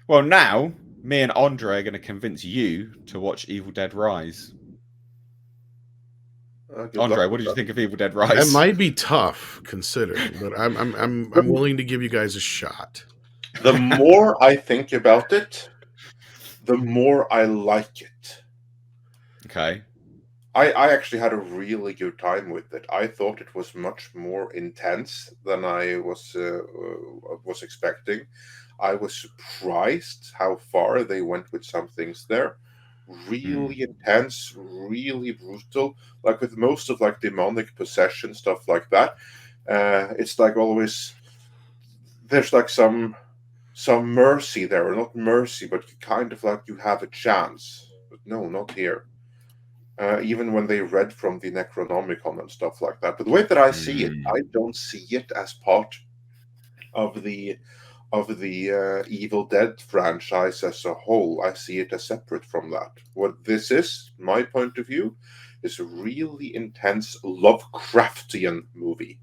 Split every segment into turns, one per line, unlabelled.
Well, now me and Andre are going to convince you to watch Evil Dead Rise.
Good
Andre,
luck
what
with
did you
that.
think of Evil Dead
That
Rise?
might be tough considering, but I'm
The,
willing to give you guys a shot.
the more I think about it, the more I like it.
Okay.
I actually had a really good time with it. I thought it was much more intense than I was expecting. I was surprised how far they went with some things there.
Mm.
Really intense, really brutal. Like with most of like demonic possession stuff like that, it's like always there's like some mercy there, or not mercy, but you kind of like you have a chance. But no, not here. Even when they read from the Necronomicon and stuff like that. But the way that I see it,
Mm.
I don't see it as part of the Evil Dead franchise as a whole. I see it as separate from that. What this is, my point of view, is a really intense Lovecraftian movie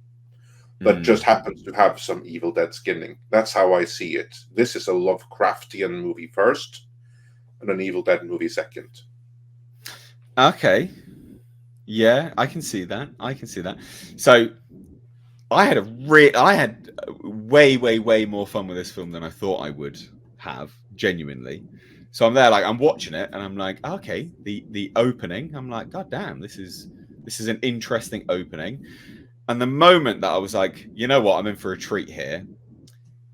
that just
Mm.
happens to have some Evil Dead skinning. That's how I see it. This is a Lovecraftian movie first, and an Evil Dead movie second.
Okay. Yeah, I can see that. I can see that. So I had way, way, way more fun with this film than I thought I would have, genuinely. So I'm there, like I'm watching it, and I'm like, okay, the opening. I'm like, God damn, this is an interesting opening. And the moment that I was like, you know what, I'm in for a treat here,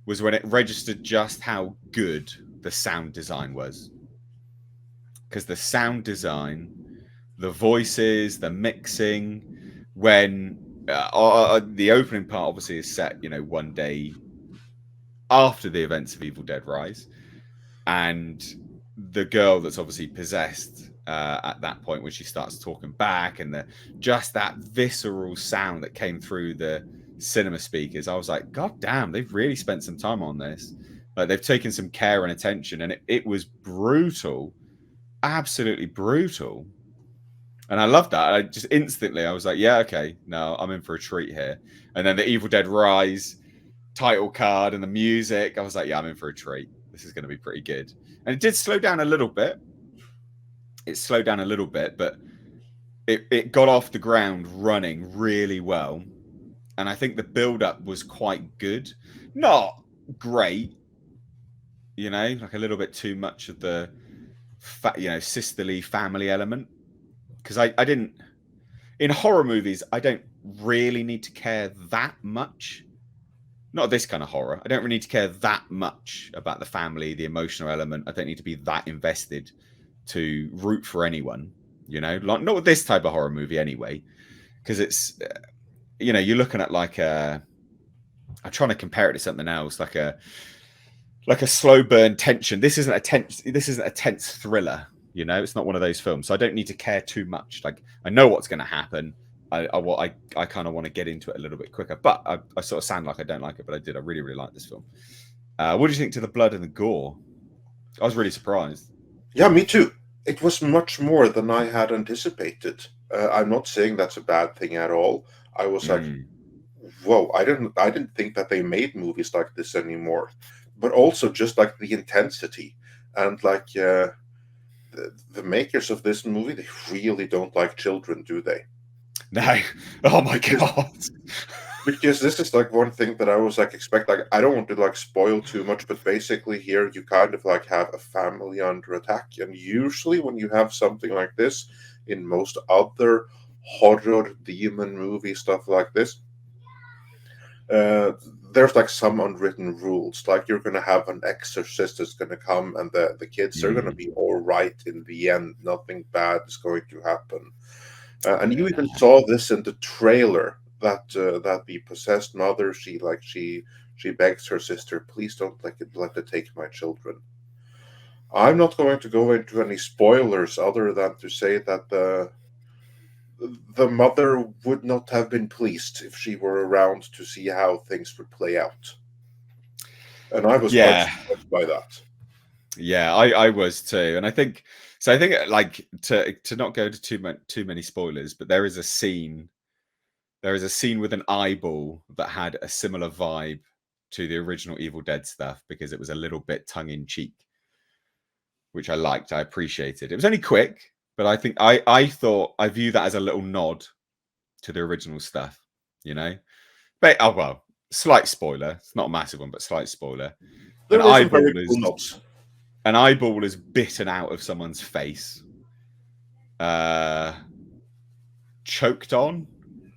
was when it registered just how good the sound design was. Because the sound design, the voices, the mixing, when the opening part obviously is set, one day after the events of Evil Dead Rise, and the girl that's obviously possessed at that point when she starts talking back, and just that visceral sound that came through the cinema speakers, I was like, God damn, they've really spent some time on this. Like they've taken some care and attention, and it was brutal, absolutely brutal. And I loved that. I just instantly, I was like, yeah, okay, no, I'm in for a treat here. And then the Evil Dead Rise title card and the music, I was like, yeah, I'm in for a treat. This is going to be pretty good. And it did slow down a little bit. It slowed down a little bit, but it got off the ground running really well. And I think the build up was quite good. Not great, like a little bit too much of the, sisterly family element. Because I didn't, in horror movies, I don't really need to care that much. Not this kind of horror. I don't really need to care that much about the family, the emotional element. I don't need to be that invested to root for anyone, like not with this type of horror movie anyway, because it's, you're looking at like I'm trying to compare it to something else, like a slow burn tension. This isn't a tense thriller. It's not one of those films. So I don't need to care too much. Like I know what's going to happen. I kind of want to get into it a little bit quicker. But I sort of sound like I don't like it, but I did. I really, really like this film. What do you think to the blood and the gore? I was really surprised.
Yeah, me too. It was much more than I had anticipated. I'm not saying that's a bad thing at all. I was like,
Mm.
whoa, I didn't think that they made movies like this anymore. But also just like the intensity and like the makers of this movie, they really don't like children, do they?
No. Oh my
Because
god.
because this is like one thing that I was like expect, like I don't want to like spoil too much, but basically here you kind of like have a family under attack, and usually when you have something like this in most other horror demon movie stuff like this, uh there's like some unwritten rules, like you're gonna have an exorcist that's gonna come, and the kids are gonna
Mm.
be all right in the end, nothing bad is going to happen. And you
Yeah.
even saw this in the trailer that the possessed mother, she begs her sister, please don't let it take my children. I'm not going to go into any spoilers other than to say that the mother would not have been pleased if she were around to see how things would play out, and I was quite
Yeah.
surprised by that.
Yeah, I was too, and I think so. I think like to not go to too many spoilers, but there is a scene. There is a scene with an eyeball that had a similar vibe to the original Evil Dead stuff because it was a little bit tongue in cheek, which I liked. I appreciated. It was only quick, but I think I thought I view that as a little nod to the original stuff, you know. But oh well, slight spoiler. It's not a massive one, but slight spoiler.
There were some very cool nods.
An eyeball is bitten out of someone's face, choked on,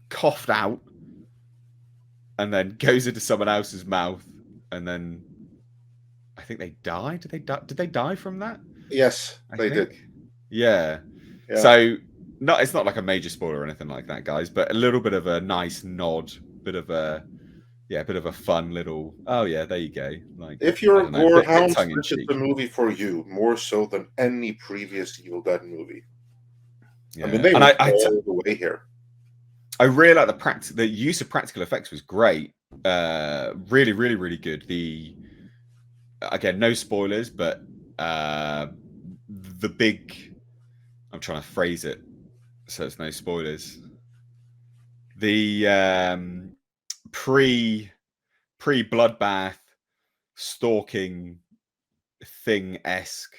coughed out, and then goes into someone else's mouth, and then I think they die. Did they die? Did they die from that?
Yes, they did.
Yeah. So it's not like a major spoiler or anything like that, guys, but a little bit of a nice nod, bit of a fun little. Oh yeah, there you go. Like
if you're a Gore hound, this is the movie for you more so than any previous Evil Dead movie. Yeah. I mean, they went all the way here.
I really like the use of practical effects was great. Really, really, really good. Again, no spoilers, but the big. I'm trying to phrase it so it's no spoilers. The pre bloodbath stalking thing-esque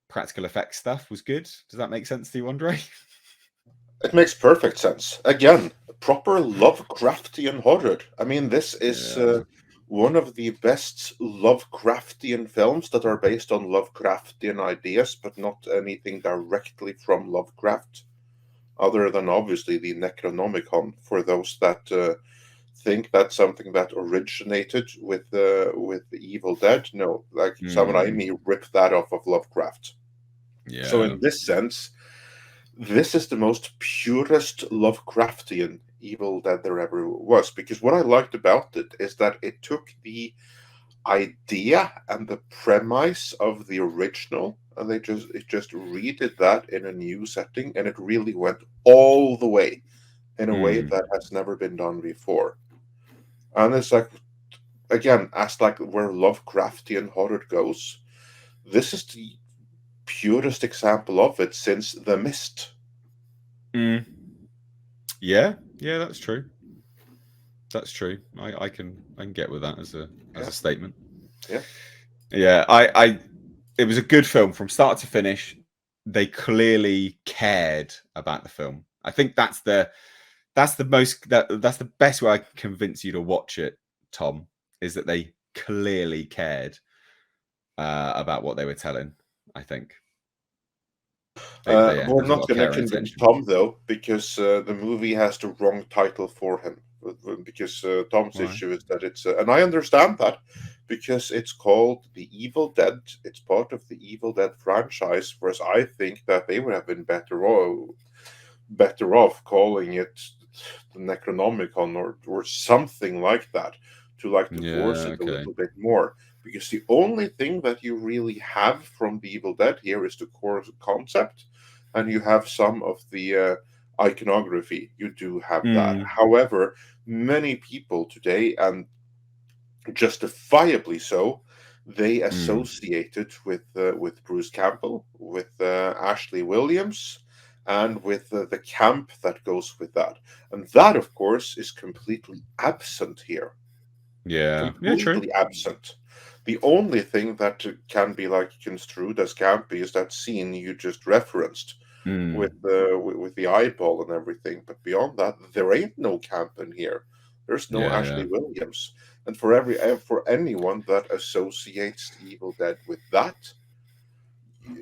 practical effects stuff was good. Does that make sense to you, Andre?
It makes perfect sense. Again, proper Lovecraftian horror. I mean, this is one of the best Lovecraftian films that are based on Lovecraftian ideas, but not anything directly from Lovecraft, other than obviously the Necronomicon, for those that think that's something that originated with Evil Dead. No, like Sam Raimi ripped that off of Lovecraft.
Yeah.
So in this sense, this is the most purest Lovecraftian Evil Dead there ever was, because what I liked about it is that it took the idea and the premise of the original and it just redid that in a new setting, and it really went all the way in a way that has never been done before. And it's like, again, as like where Lovecraftian horror goes, this is the purest example of it since The Mist.
Yeah, that's true. That's true. I can get with that as a statement. Yeah. It was a good film from start to finish. They clearly cared about the film. I think that's the best way I can convince you to watch it, Tom, is that they clearly cared about what they were telling. I think.
We're not going to convince Tom, though, because the movie has the wrong title for him. Because Tom's issue is that it's... and I understand that, because it's called The Evil Dead. It's part of the Evil Dead franchise, whereas I think that they would have been better off calling it the Necronomicon or something like that, to like divorce it a little bit more. Because the only thing that you really have from the Evil Dead here is the core concept, and you have some of the iconography. You do have that. However, many people today, and justifiably so, they associate it with Bruce Campbell, with Ashley Williams, and with the camp that goes with that. And that, of course, is completely absent here.
Yeah,
completely absent. The only thing that can be like construed as campy is that scene you just referenced with the eyeball and everything. But beyond that, there ain't no camp in here. There's no Ashley Williams. And for anyone that associates Evil Dead with that,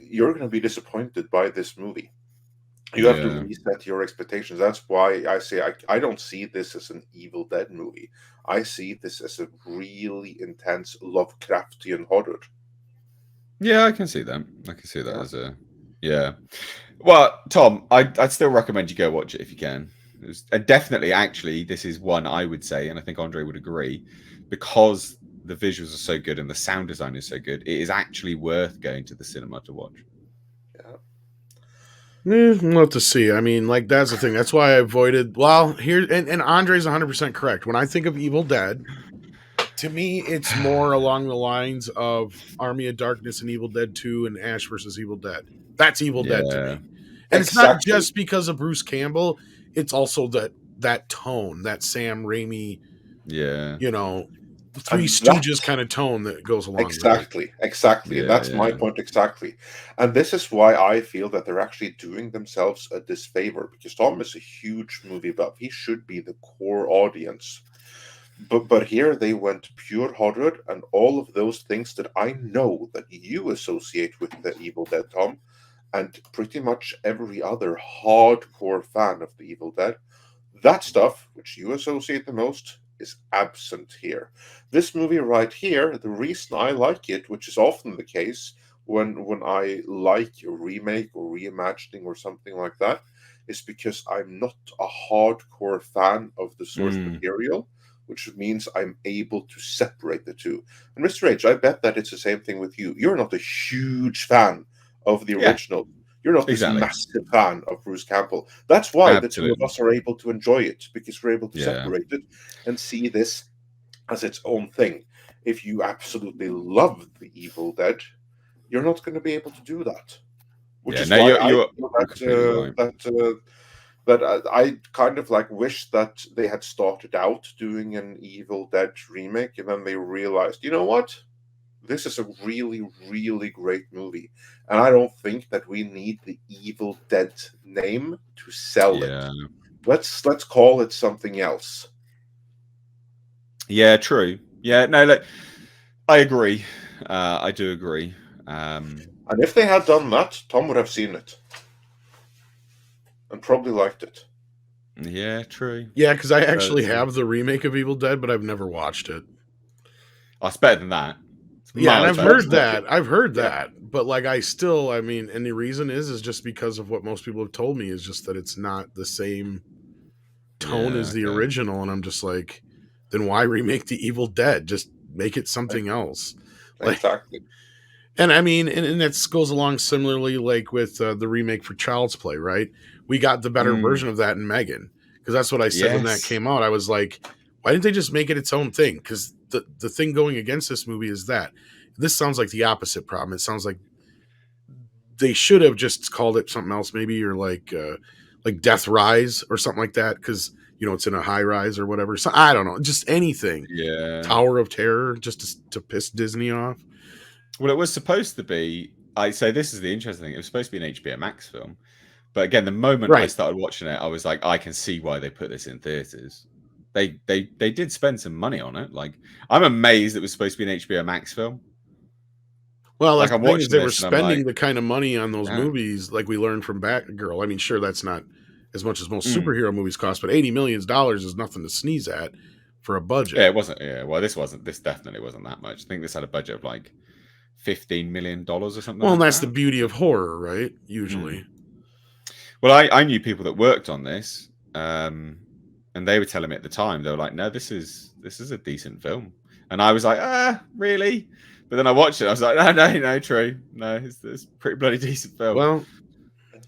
you're going to be disappointed by this movie. You have to reset your expectations. That's why I say I don't see this as an Evil Dead movie. I see this as a really intense Lovecraftian horror.
Yeah, I can see that. I can see that as a... Yeah. Well, Tom, I'd still recommend you go watch it if you can. And definitely, actually, this is one I would say, and I think Andre would agree, because the visuals are so good and the sound design is so good, it is actually worth going to the cinema to watch.
We'll have to see. I mean, like, that's the thing. That's why I avoided. Well, here, and Andre's 100% correct. When I think of Evil Dead, to me, it's more along the lines of Army of Darkness and Evil Dead 2 and Ash versus Evil Dead. That's Evil Dead to me. And it's not just because of Bruce Campbell. It's also that tone, that Sam Raimi, Three
And
Stooges kind of tone that goes along with it.
Exactly.
Yeah,
That's my
yeah.
point exactly. And this is why I feel that they're actually doing themselves a disfavor, because Tom is a huge movie buff. He should be the core audience. But here they went pure horror and all of those things that I know that you associate with the Evil Dead, Tom, and pretty much every other hardcore fan of the Evil Dead. That stuff, which you associate the most, is absent here. This movie right here, the reason I like it, which is often the case when I like a remake or reimagining or something like that, is because I'm not a hardcore fan of the source
Mm.
material, which means I'm able to separate the two. And Mr. H, I bet that it's the same thing with you. You're not a huge fan of the
Yeah.
original. You're not this
Exactly.
massive fan of Bruce Campbell. That's why the two of
Absolutely.
us are able to enjoy it, because we're able to
Yeah.
separate it and see this as its own thing. If you absolutely love the Evil Dead, you're not going to be able to do that. Which
Yeah,
is
no,
why I
you're
feel
completely right.
that I kind of like wish that they had started out doing an Evil Dead remake, and then they realized, you know what? This is a really, really great movie, and I don't think that we need the Evil Dead name to sell it.
Yeah.
Let's call it something else.
Yeah, true. Yeah, no, look, I agree. I do agree.
And if they had done that, Tom would have seen it and probably liked it.
Yeah, true.
Yeah, because I actually have the remake of Evil Dead, but I've never watched it.
Oh, it's better than that.
Yeah, and I've heard
better.
that. I've heard
Yeah.
that. But like I mean, and the reason is just because of what most people have told me is just that it's not the same tone
Yeah,
as the
okay.
original. And I'm just like, then why remake the Evil Dead? Just make it something else. Like,
Exactly.
and I mean, and that goes along similarly like with the remake for Child's Play, right? We got the better version of that in Megan. Because that's what I said when that
Yes.
came out. I was like, why didn't they just make it its own thing? Because the thing going against this movie is that this sounds like the opposite problem. It sounds like they should have just called it something else, maybe, or like Death Rise or something like that, because it's in a high rise or whatever. So I don't know, just anything.
Yeah.
Tower of Terror, just to piss Disney off.
Well, it was supposed to be. I say this is the interesting thing. It was supposed to be an HBO Max film, but again, the moment I
Right.
started watching it, I was like, I can see why they put this in theaters. They did spend some money on it. Like, I'm amazed it was supposed to be an HBO Max film.
Well,
Like,
that's
I'm
the thing is
watching
they were
this and I'm
spending
like,
the kind of money on those
yeah.
movies, like we learned from Batgirl. I mean, sure, that's not as much as most
Mm.
superhero movies cost, but $80 million is nothing to sneeze at for a budget.
Yeah, it wasn't. Yeah, well, this definitely wasn't that much. I think this had a budget of like $15 million or something.
Well, and
like
that's
that.
the beauty of horror, right? Usually.
Well, I knew people that worked on this, and they were telling me at the time, they were like, "No, this is a decent film," and I was like, really?" But then I watched it, I was like, "No, true, no, it's a pretty bloody decent film."
Well,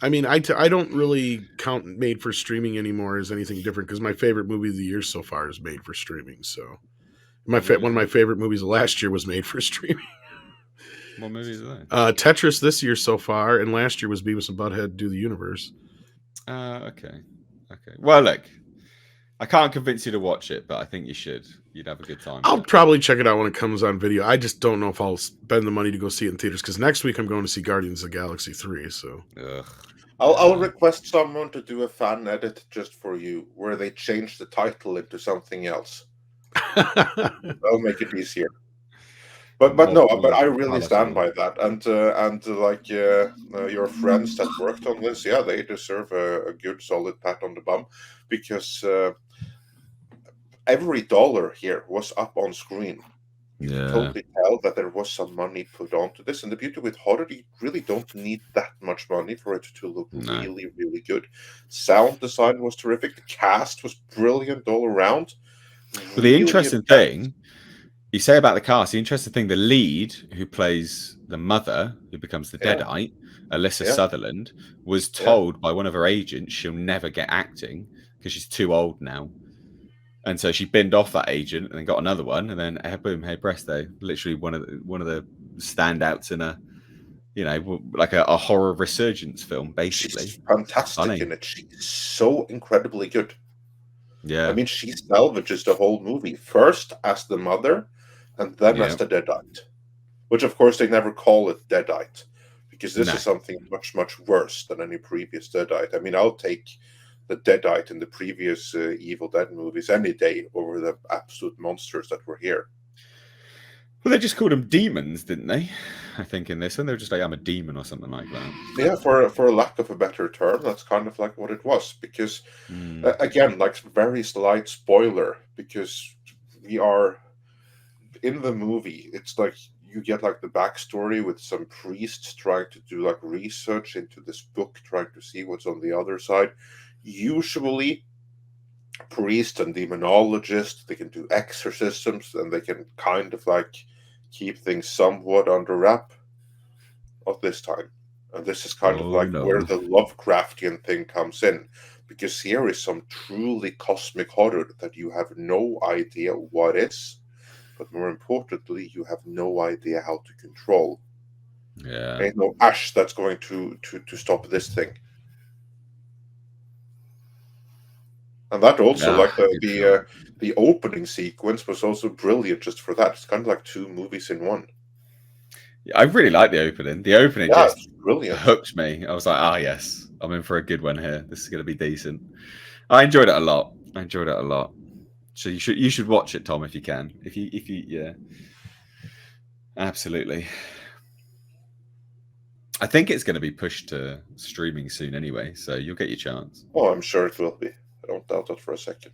I mean, I don't really count made for streaming anymore as anything different because my favorite movie of the year so far is made for streaming. So, one of my favorite movies of last year was made for streaming.
What movies are they?
Tetris this year so far, and last year was Beavis and Butthead Do the Universe.
Okay. Well, look, I can't convince you to watch it, but I think you should. You'd have a good time.
I'll probably check it out when it comes on video. I just don't know if I'll spend the money to go see it in theaters because next week I'm going to see Guardians of the Galaxy 3. So
I'll request someone to do a fan edit just for you, where they change the title into something else. That'll make it easier. But I really stand by that, and like your friends that worked on this, yeah, they deserve a good solid pat on the bum, because every dollar here was up on screen. You can totally tell that there was some money put onto this, and the beauty with horror, you really don't need that much money for it to look really, really good. Sound design was terrific. The cast was brilliant all around.
But the interesting thing. You say about the cast, the interesting thing, the lead who plays the mother, who becomes the Deadite, Alyssa Sutherland, was told by one of her agents she'll never get acting because she's too old now. And so she binned off that agent and then got another one, and then boom, hey presto, literally one of the standouts in a, like a horror resurgence film, basically.
She's fantastic in it. She's so incredibly good.
Yeah.
I mean, she salvages the whole movie. First as the mother, and then
Yeah.
as the Deadite, which of course they never call it Deadite, because this
No.
is something much, much worse than any previous Deadite. I mean, I'll take the Deadite in the previous Evil Dead movies any day over the absolute monsters that were here.
Well, they just called them demons, didn't they? I think in this one, they were just like, I'm a demon or something like that.
Yeah, for a lack of a better term, that's kind of like what it was. Because, again, like very slight spoiler, because we are in the movie, it's like you get like the backstory with some priests trying to do like research into this book, trying to see what's on the other side. Usually, priests and demonologists, they can do exorcisms and they can kind of like keep things somewhat under wrap. Not this time. And this is kind of like where the Lovecraftian thing comes in, because here is some truly cosmic horror that you have no idea what is, but more importantly, you have no idea how to control.
Yeah.
Ain't no ash that's going to stop this thing. And that also, like the opening sequence was also brilliant just for that. It's kind of like two movies in one.
Yeah, I really like the opening. The opening
Yeah,
just
it's brilliant.
hooked me. I was like, ah, yes, I'm in for a good one here. This is going to be decent. I enjoyed it a lot. So you should watch it, Tom, if you can. If you yeah, absolutely. I think it's going to be pushed to streaming soon anyway, so you'll get your chance.
Oh, I'm sure it will be. I don't doubt that for a second.